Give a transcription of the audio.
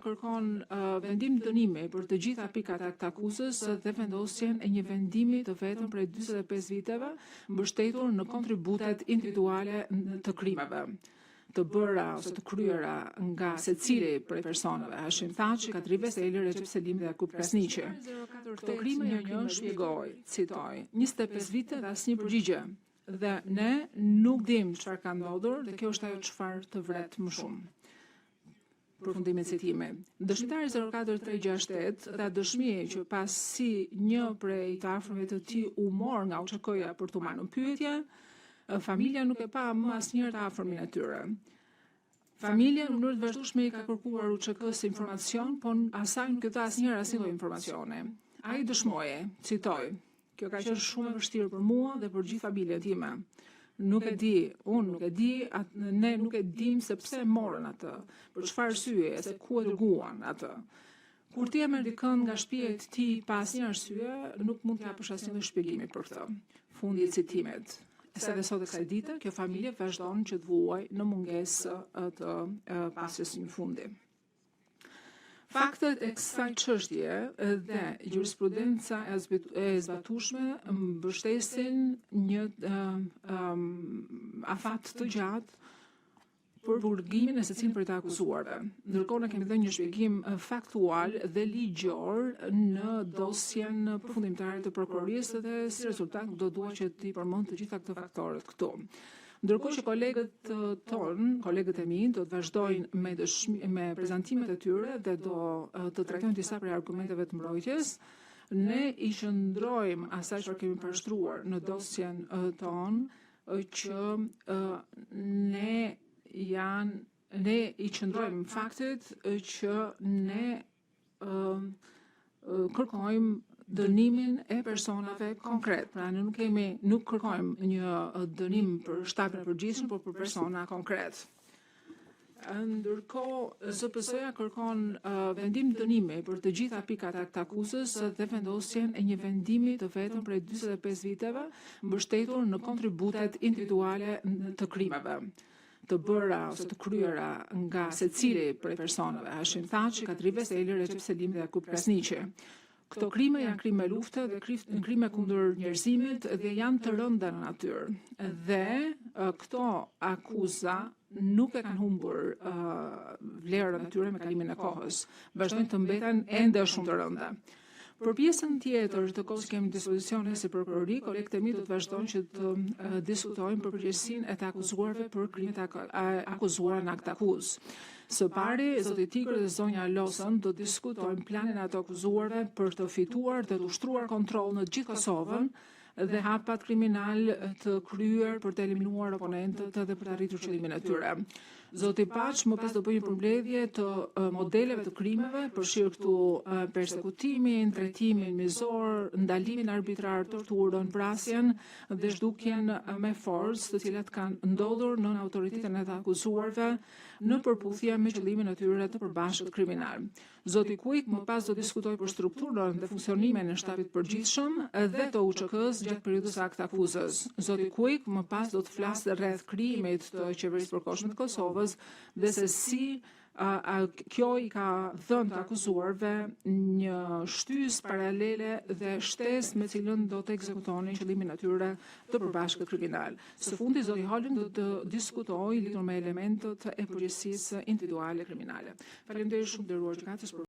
Kërkon vendim dënimi për të gjitha pikat e akuzës dhe vendosjen e një vendimi të vetëm prej 45 viteve mbështetur në kontributet individuale të krimeve të bëra ose të kryera nga secili prej personave, Hashim Thaçi, Kadri Veseli, Recep Selimi dhe Jakub Krasniqi. Këto krime një shpjegoi, citoj, 25 vite dhe asnjë përgjigje. Dhe ne nuk dim çfarë ka ndodhur dhe kjo është ajo çfarë të vret më shumë. Përfundimin citimi. Dëshmitari 04368 dha dëshmi që pasi një prej të afërmve të tij u mor nga UÇK-ja për t'u marrë në pyetje, familja nuk e pa më asnjëherë të afërmin e tyre. Familja në mënyrë të vazhdueshme i ka kërkuar UÇK-s informacion, por asaj nuk e dha asnjëherë asnjë lloj informacioni. Ai dëshmoi, citoj, kjo ka qenë shumë e vështirë për mua dhe për gjithë familjen time. Nuk e di, unë nuk e di, ne nuk e dim se pse morën atë, për çfarë arsye, se ku e dërguan atë. Kur ti e merr dikën nga shtëpia e tij pa asnjë arsye, nuk mund të japësh asnjë shpjegimi për këtë. Fundi i citimit. Se dhe sot e kësaj dite, kjo familje vazhdon që të vuaj në mungesë të pasjes një fundi. Faktet e kësaj çështje dhe jurisprudenca e zbatueshme mbështesin një afat të gjatë për burgimin e secilit prej të akuzuarve. Ndërkohë ne kemi dhënë një shpjegim faktual dhe ligjor në dosjen përfundimtare të prokurorisë dhe si rezultat do dua që ti përmend të gjitha këto faktorët këtu. Ndërkohë që kolegët e mi do të vazhdojnë me prezantimet e tyre dhe do të trajtojnë disa prej argumenteve të mbrojtjes, ne i qëndrojmë asaj çfarë kemi përshtruar në dosjen tonë që ne i qëndrojmë faktit që ne kërkojmë dënimin e personave konkret. Pra ne nuk kërkojmë një dënim për shtapin e përgjithshëm, por për persona konkret. Ndërkohë, ZPS-ja kërkon vendim dënimi për të gjitha pikat e akuzës dhe vendosjen e një vendimi të vetëm prej 45 viteve mbështetur në kontributet individuale të krimeve të bëra ose të kryera nga secili prej personave, Hashim Thaçi, Kadri Veseli, Recep Selimi dhe Jakub Krasniqi. Këto krime janë krime lufte dhe krime kundër njerëzimit dhe janë të rënda në natyrë. Dhe këto akuza nuk e kanë humbur vlerën e tyre me kalimin e kohës. Vazhdojnë të mbeten ende shumë të rënda. Për pjesën tjetër të kohës kemi dispozicione si prokurori, kolegët e mi do të vazhdojnë që të diskutojnë për përgjegjësinë e të akuzuarve për krimet akuzuara në akt akuzë. Së pari, zoti Tigër dhe zonja Losën do të diskutojnë planin e të akuzuarve për të fituar dhe të ushtruar kontroll në gjithë Kosovën dhe hapat kriminal të kryer për të eliminuar oponentët dhe për të arritur qëllimin e tyre. Zoti Paç më pas do bëjë një përmbledhje të modeleve të krimeve, përfshirë këtu persekutimin, trajtimin mizor, ndalimin arbitrar, torturën, vrasjen dhe zhdukjen me forcë, të cilat kanë ndodhur në autoritetin e të akuzuarve në përputhje me qëllimin e tyre të përbashkët kriminal. Zoti Kuik më pas do diskutoj për strukturën dhe funksionimin e shtapit përgjithshëm dhe të UÇK-s gjatë periudhës akt akuzës. Zoti Kuik më pas do të flasë rreth krijimit të qeverisë përkohshme të Kosovës dhe se si kjo i ka dhënë të akuzuarve një shtysë paralele dhe shtesë me cilën do të ekzekutonin qëllimin e tyre të përbashkët kriminal. Së fundi, zoti Holling do të diskutojë lidhur me elementët e përgjegjësisë individuale kriminale. Faleminderit shumë nderuar gjykatës për